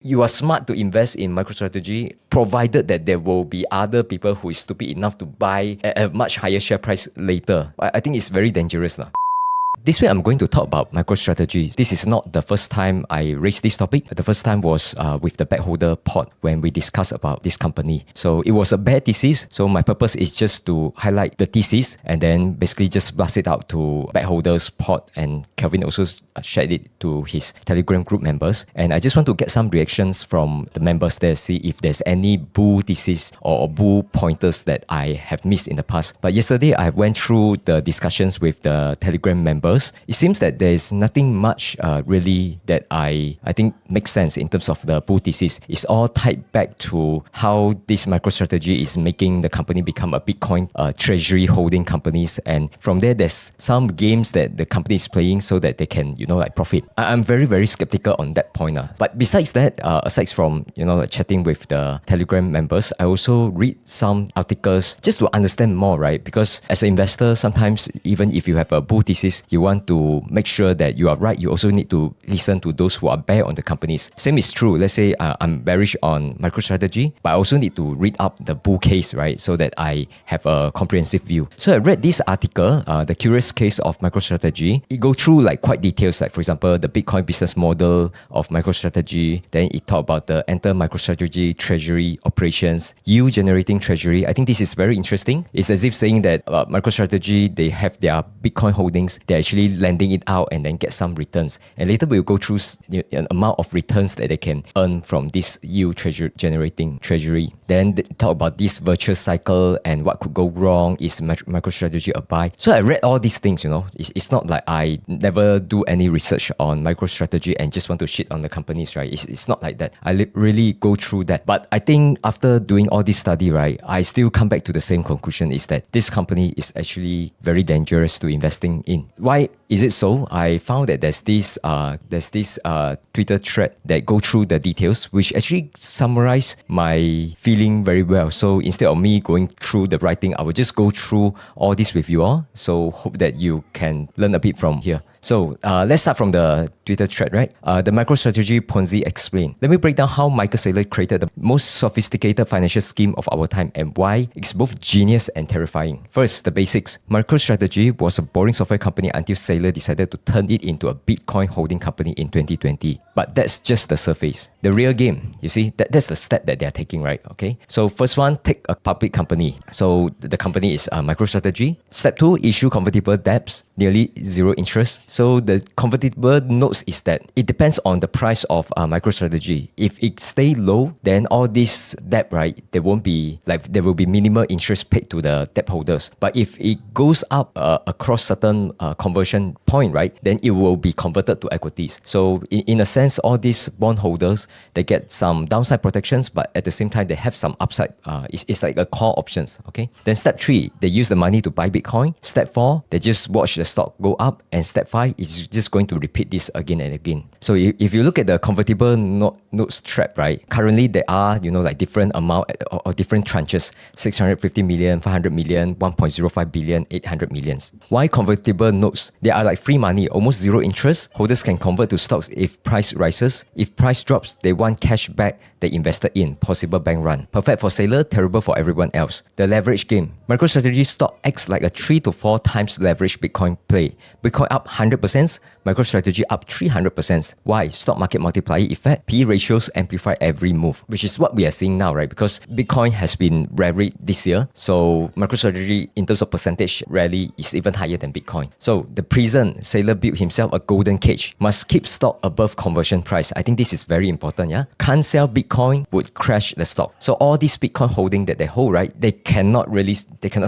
You are smart to invest in MicroStrategy, provided that there will be other people who is stupid enough to buy at a much higher share price later. I think it's very dangerous. This way, I'm going to talk about MicroStrategy. This is not the first time I raised this topic. The first time was with the Backholder pod when we discussed about this company. So it was a bad thesis. So my purpose is just to highlight the thesis and then basically just blast it out to Backholders pod, and Kelvin also shared it to his Telegram group members. And I just want to get some reactions from the members there, see if there's any bull thesis or bull pointers that I have missed in the past. But yesterday, I went through the discussions with the Telegram members. It seems that there's nothing much really that I think makes sense in terms of the bull thesis. It's all tied back to how this MicroStrategy is making the company become a Bitcoin treasury holding companies, and from there there's some games that the company is playing so that they can profit. I'm very skeptical on that point. But besides that, aside from chatting with the Telegram members, I also read some articles just to understand more, right? Because as an investor, sometimes even if you have a bull thesis, you want to make sure that you are right. You also need to listen to those who are bear on the companies. Same is true. Let's say I'm bearish on MicroStrategy, but I also need to read up the bull case, right? So that I have a comprehensive view. So I read this article, The Curious Case of MicroStrategy. It go through quite details, like for example, the Bitcoin business model of MicroStrategy. Then it talk about the enter MicroStrategy treasury operations, yield generating treasury. I think this is very interesting. It's as if saying that MicroStrategy, they have their Bitcoin holdings, they're actually lending it out and then get some returns. And later we'll go through an amount of returns that they can earn from this yield generating treasury. Then they talk about this virtuous cycle and what could go wrong. Is MicroStrategy a buy? So I read all these things, It's not like I never do any research on MicroStrategy and just want to shit on the companies, right? It's not like that. I really go through that. But I think after doing all this study, right, I still come back to the same conclusion, is that this company is actually very dangerous to investing in. Why is it so? I found that there's this Twitter thread that go through the details, which actually summarize my feeling very well. So instead of me going through the writing, I will just go through all this with you all. So hope that you can learn a bit from here. So let's start from the Twitter thread, right? The MicroStrategy Ponzi explained. Let me break down how Michael Saylor created the most sophisticated financial scheme of our time and why it's both genius and terrifying. First, the basics. MicroStrategy was a boring software company until Saylor decided to turn it into a Bitcoin holding company in 2020. But that's just the surface. The real game, you see, that's the step that they're taking, right? Okay. So first one, take a public company. So the company is MicroStrategy. Step two, issue convertible debts, nearly zero interest. So the convertible notes is that it depends on the price of MicroStrategy. If it stay low, then all this debt, right, there will be minimal interest paid to the debt holders. But if it goes up across certain conversion point, right, then it will be converted to equities. So in a sense, all these bondholders, they get some downside protections, but at the same time, they have some upside. It's like a call options, okay? Then step three, they use the money to buy Bitcoin. Step four, they just watch the stock go up. And step five, is just going to repeat this again and again. So if you look at the convertible notes trap, right, currently there are, different amount or different tranches, 650 million, 500 million, 1.05 billion, 800 millions. Why convertible notes? They are like free money, almost zero interest. Holders can convert to stocks if price rises. If price drops, they want cash back they invested in, possible bank run. Perfect for Saylor, terrible for everyone else. The leverage game. MicroStrategy stock acts like a 3 to 4 times leverage Bitcoin play. Bitcoin up 100%, MicroStrategy up 300%. Why? Stock market multiplier effect. PE ratios amplify every move, which is what we are seeing now, right? Because Bitcoin has been rallied this year. So MicroStrategy, in terms of percentage, rally is even higher than Bitcoin. So the prison, Saylor built himself a golden cage. Must keep stock above conversion price. I think this is very important, yeah? Can't sell Bitcoin would crash the stock. So all these Bitcoin holding that they hold, right, they cannot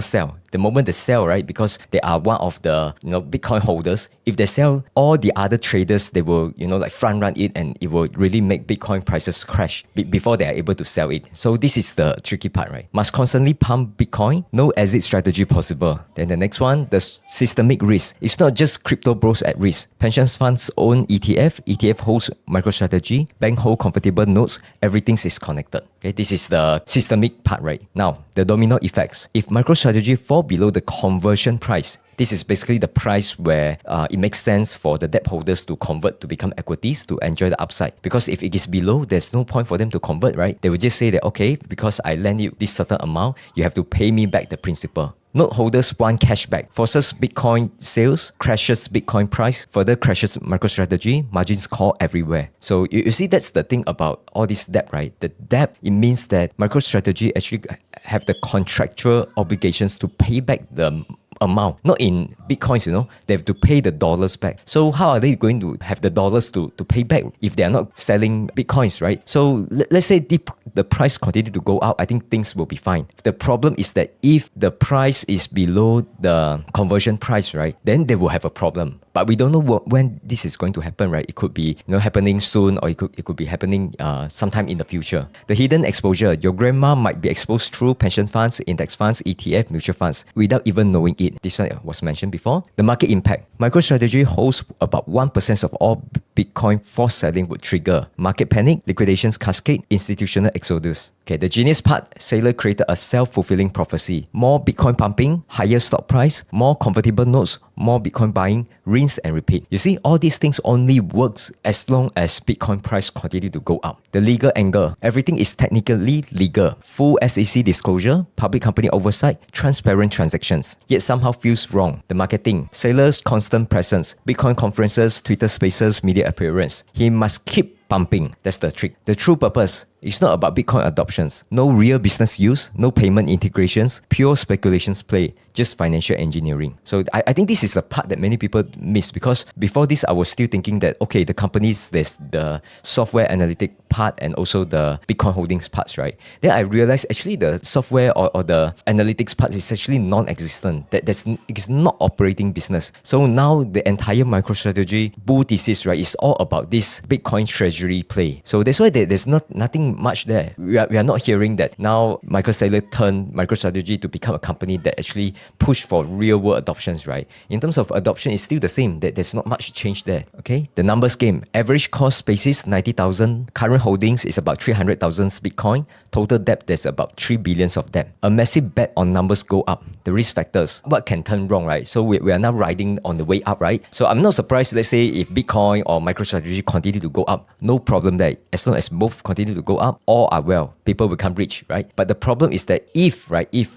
sell. The moment they sell, right, because they are one of the Bitcoin holders, if they sell, all the other traders, they will front run it, and it will really make Bitcoin prices crash before they are able to sell it. So this is the tricky part, right? Must constantly pump Bitcoin, no exit strategy possible. Then the next one, the systemic risk. It's not just crypto bros at risk. Pension funds own ETF holds MicroStrategy, bank hold convertible notes, everything is connected. Okay, this is the systemic part, right? Now, the domino effects. If MicroStrategy fall below the conversion price, this is basically the price where it makes sense for the debt holders to convert to become equities to enjoy the upside. Because if it is below, there's no point for them to convert, right? They will just say that, okay, because I lend you this certain amount, you have to pay me back the principal. Note holders want cash back. Forces Bitcoin sales, crashes Bitcoin price, further crashes MicroStrategy, margins call everywhere. So you see, that's the thing about all this debt, right? The debt, it means that MicroStrategy actually have the contractual obligations to pay back the amount, not in Bitcoins, they have to pay the dollars back. So how are they going to have the dollars to pay back if they are not selling Bitcoins, right? So let's say the price continue to go up, I think things will be fine. The problem is that if the price is below the conversion price, right, then they will have a problem. But we don't know when this is going to happen, right? It could be happening soon, or it could be happening sometime in the future. The hidden exposure. Your grandma might be exposed through pension funds, index funds, ETF, mutual funds without even knowing it. This one was mentioned before. The market impact. MicroStrategy holds about 1% of all Bitcoin forced selling would trigger market panic, liquidations cascade, institutional exodus. Okay, the genius part, Saylor created a self-fulfilling prophecy. More Bitcoin pumping, higher stock price, more convertible notes, more Bitcoin buying, rinse and repeat. You see, all these things only works as long as Bitcoin price continue to go up. The legal angle. Everything is technically legal. Full SEC disclosure, public company oversight, transparent transactions. Yet somehow feels wrong. The marketing. Saylor's constant presence. Bitcoin conferences, Twitter spaces, media appearance. He must keep pumping. That's the trick. The true purpose. It's not about Bitcoin adoptions. No real business use, no payment integrations, pure speculations play, just financial engineering. So I think this is the part that many people miss, because before this, I was still thinking that, okay, the companies, there's the software analytic part and also the Bitcoin holdings parts, right? Then I realized actually the software or the analytics part is actually non-existent. It's not operating business. So now the entire MicroStrategy bull thesis, right, is all about this Bitcoin treasury play. So that's why there's nothing much there. We are not hearing that now Michael Saylor turned MicroStrategy to become a company that actually push for real world adoptions, right? In terms of adoption, it's still the same. There's not much change there. Okay, the numbers game. Average cost basis 90,000. Current holdings is about 300,000 Bitcoin. Total debt, there's about 3 billions of debt. A massive bet on numbers go up. The risk factors. What can turn wrong, right? So we are now riding on the way up, right? So I'm not surprised, let's say, if Bitcoin or MicroStrategy continue to go up. No problem there. As long as both continue to go up, all are well. People become rich, right? But the problem is that if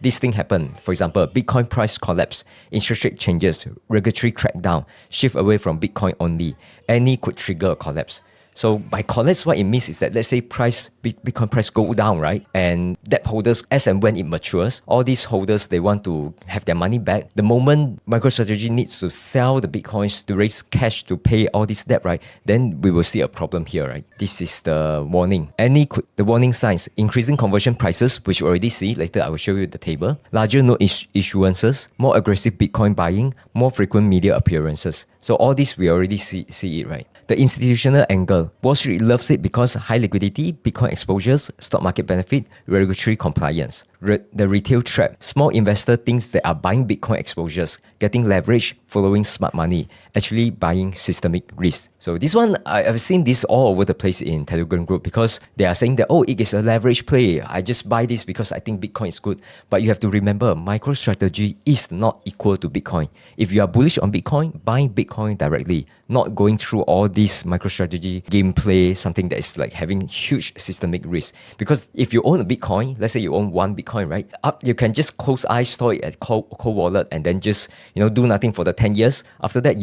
this thing happen, for example, Bitcoin price collapse, interest rate changes, regulatory crackdown, shift away from Bitcoin only, any could trigger a collapse. So by collapse, what it means is that, let's say Bitcoin price go down, right? And debt holders, as and when it matures, all these holders, they want to have their money back. The moment MicroStrategy needs to sell the Bitcoins to raise cash to pay all this debt, right? Then we will see a problem here, right? This is the warning. The warning signs, increasing conversion prices, which you already see. Later, I will show you the table. Larger note issuances, more aggressive Bitcoin buying, more frequent media appearances. So all this, we already see it, right? The institutional angle. Wall Street loves it because high liquidity, Bitcoin exposures, stock market benefit, regulatory compliance. The retail trap. Small investor thinks they are buying Bitcoin exposures, getting leverage, following smart money, actually buying systemic risk. So this one, I've seen this all over the place in Telegram group, because they are saying that, oh, it is a leverage play. I just buy this because I think Bitcoin is good. But you have to remember, MicroStrategy is not equal to Bitcoin. If you are bullish on Bitcoin, buy Bitcoin directly, not going through all this MicroStrategy gameplay, something that is like having huge systemic risk. Because if you own a Bitcoin, let's say you own one Bitcoin, right? You can just close eyes, store it at cold wallet, and then just do nothing for the 10 years. After that,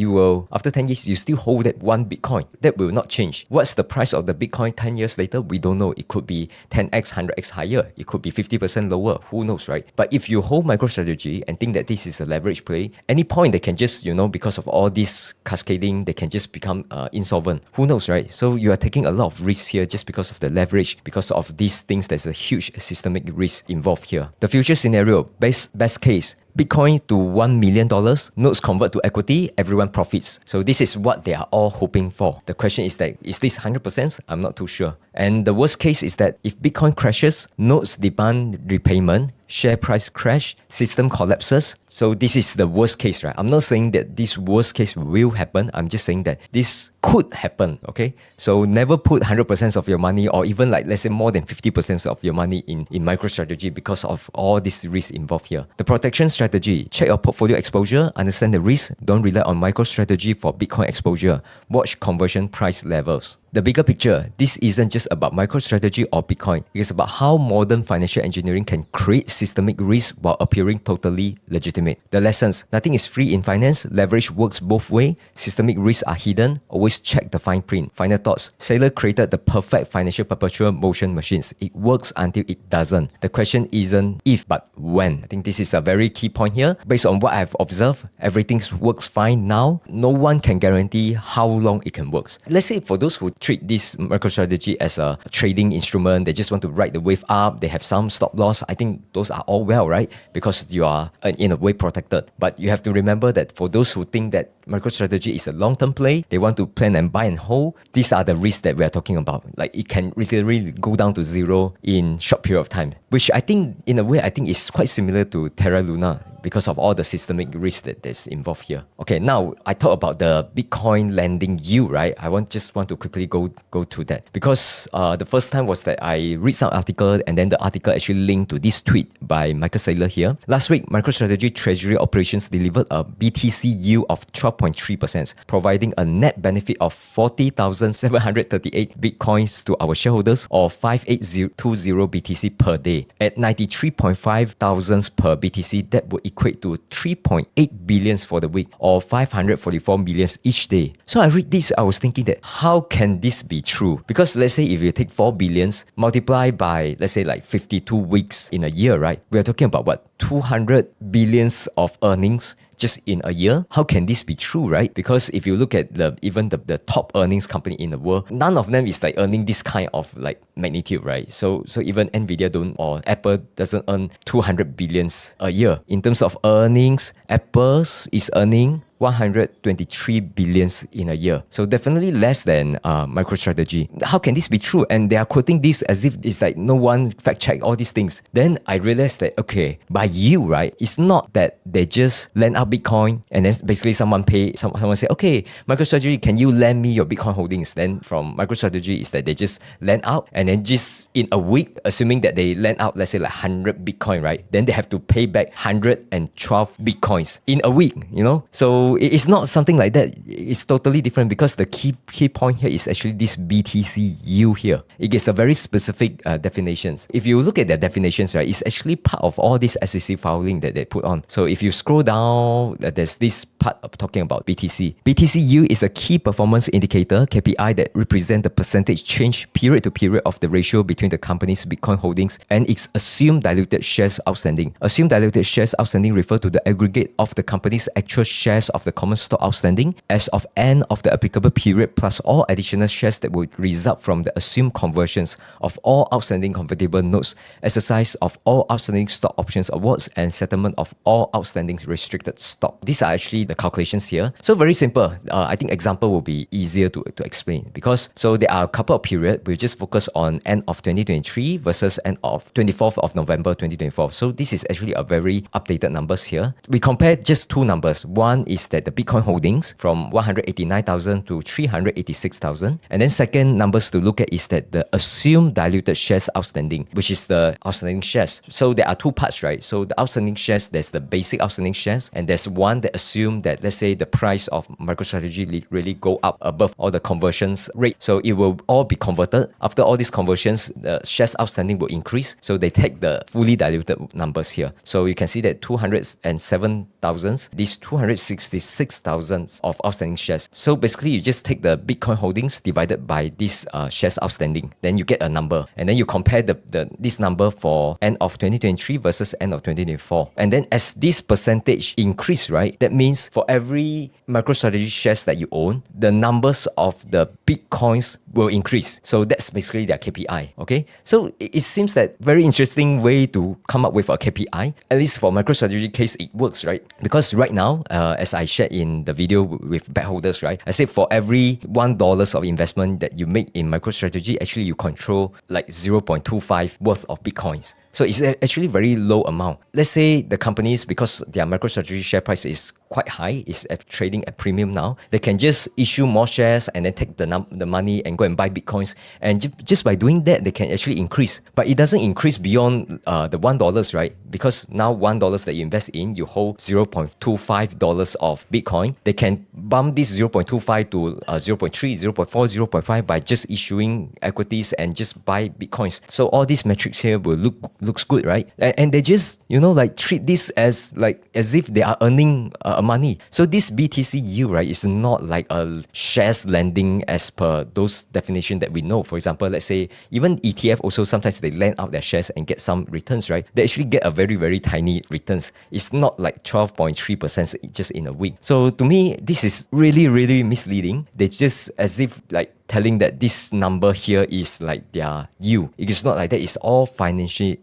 after 10 years, you still hold that one Bitcoin. That will not change. What's the price of the Bitcoin 10 years later? We don't know. It could be 10x, 100x higher. It could be 50% lower. Who knows, right? But if you hold MicroStrategy and think that this is a leverage play, any point they can just, because of all this cascading, they can just become insolvent. Who knows, right? So you are taking a lot of risks here just because of the leverage, because of these things. There's a huge systemic risk involved here. The future scenario, best case, Bitcoin to $1 million, notes convert to equity, everyone profits. So this is what they are all hoping for. The question is that, is this 100%? I'm not too sure. And the worst case is that if Bitcoin crashes, notes demand repayment, share price crash, system collapses. So this is the worst case, right? I'm not saying that this worst case will happen. I'm just saying that this could happen, okay? So never put 100% of your money, or even like, let's say more than 50% of your money in MicroStrategy because of all these risks involved here. The protection strategy: check your portfolio exposure, understand the risk, don't rely on MicroStrategy for Bitcoin exposure, watch conversion price levels. The bigger picture: this isn't just about MicroStrategy or Bitcoin. It's about how modern financial engineering can create systemic risk while appearing totally legitimate. The lessons: nothing is free in finance, leverage works both ways, systemic risks are hidden, always check the fine print. Final thoughts: Saylor created the perfect financial perpetual motion machines. It works until it doesn't. The question isn't if, but when. I think this is a very key point here. Based on what I've observed, everything works fine now. No one can guarantee how long it can work. Let's say for those who treat this MicroStrategy as a trading instrument, they just want to ride the wave up, they have some stop loss, I think those are all well, right? Because you are in a way protected. But you have to remember that for those who think that MicroStrategy is a long-term play, they want to plan and buy and hold, these are the risks that we are talking about. Like it can literally go down to zero in short period of time, which I think in a way I think is quite similar to Terra Luna because of all the systemic risk that's involved here. Okay, now I talk about the Bitcoin lending yield, right? I just want to quickly go to that because the first time was that I read some article and then the article actually linked to this tweet by Michael Saylor here. Last week, MicroStrategy Treasury Operations delivered a BTC yield of 12.3%, providing a net benefit of 40,738 Bitcoins to our shareholders, or 58020 BTC per day. At 93.5 thousands per BTC, that would equate to 3.8 billions for the week, or 544 millions each day. So I read this, I was thinking that how can this be true? Because let's say if you take 4 billions, multiply by, let's say like 52 weeks in a year, right? We are talking about what? 200 billions of earnings just in a year. How can this be true, right? Because if you look at even the top earnings company in the world, none of them is like earning this kind of like magnitude, right? So even Nvidia don't, or Apple doesn't earn 200 billions a year. In terms of earnings, Apple's is earning 123 billions in a year. So definitely less than MicroStrategy. How can this be true? And they are quoting this as if it's like no one fact check all these things. Then I realized that, okay, by yield, right? It's not that they just lend out Bitcoin and then basically someone say, okay, MicroStrategy, can you lend me your Bitcoin holdings? Then from MicroStrategy is that they just lend out and then just in a week, assuming that they lend out, let's say like 100 Bitcoin, right? Then they have to pay back 112 Bitcoins in a week, you know? So it's not something like that. It's totally different because the key point here is actually this BTC yield here. It gives a very specific definitions. If you look at the definitions, right, it's actually part of all this SEC filing that they put on. So if you scroll down, there's this part of talking about BTC. BTC yield is a key performance indicator, KPI, that represents the percentage change period to period of the ratio between the company's Bitcoin holdings and its assumed diluted shares outstanding. Assumed diluted shares outstanding refer to the aggregate of the company's actual shares of the common stock outstanding as of end of the applicable period, plus all additional shares that would result from the assumed conversions of all outstanding convertible notes, exercise of all outstanding stock options awards, and settlement of all outstanding restricted stock. These are actually the calculations here. So very simple. I think example will be easier to explain because so there are a couple of periods. We just focus on end of 2023 versus end of 24th of November 2024. So this is actually a very updated numbers here. We compare just two numbers. One is that the Bitcoin holdings from 189,000 to 386,000. And then second numbers to look at is that the assumed diluted shares outstanding, which is the outstanding shares. So there are two parts, right? So the outstanding shares, there's the basic outstanding shares, and there's one that assume that, let's say, the price of MicroStrategy really go up above all the conversions rate. So it will all be converted. After all these conversions, the shares outstanding will increase. So they take the fully diluted numbers here. So you can see that 207,000, these 266,000 of outstanding shares. So basically, you just take the Bitcoin holdings divided by these shares outstanding. Then you get a number. And then you compare this number for end of 2023 versus end of 2024. And then as this percentage increase, right, that means for every MicroStrategy shares that you own, the numbers of the Bitcoins will increase. So that's basically their KPI. Okay, so it seems that very interesting way to come up with a KPI. At least for MicroStrategy case, it works, right? Because right now, as I shared in the video with backholders, right, I said for every $1 of investment that you make in MicroStrategy, actually you control like 0.25 worth of Bitcoins. So it's actually very low amount. Let's say the companies, because their MicroStrategy share price is quite high, is trading at premium now, they can just issue more shares and then take the money and go and buy Bitcoins. And just by doing that, they can actually increase. But it doesn't increase beyond the $1, right? Because now $1 that you invest in, you hold $0.25 of Bitcoin. They can bump this 0.25 to 0.3, 0.4, 0.5 by just issuing equities and just buy Bitcoins. So all these metrics here will looks good, right? And they just, like treat this as if they are earning money. So this BTC yield, right, is not like a shares lending as per those definition that we know. For example, let's say even ETF also sometimes they lend out their shares and get some returns, right? They actually get a very, very tiny returns. It's not like 12.3% just in a week. So to me, this is really, really misleading. They just as if like telling that this number here is like their yield. It is not like that. It's all financial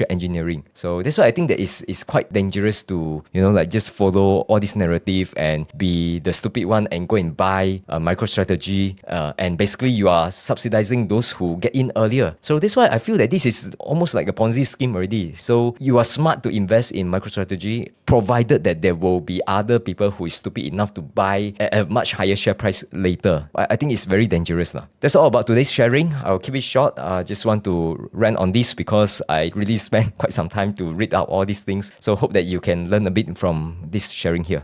engineering. So that's why I think that is quite dangerous to, just follow all this narrative and be the stupid one and go and buy a MicroStrategy. And basically you are subsidizing those who get in earlier. So that's why I feel that this is almost like a Ponzi scheme already. So you are smart to invest in MicroStrategy, provided that there will be other people who is stupid enough to buy at a much higher share price later. I think it's very dangerous now. That's all about today's sharing. I'll keep it short. I just want to rant on this because I really spent quite some time to read out all these things. So hope that you can learn a bit from this sharing here.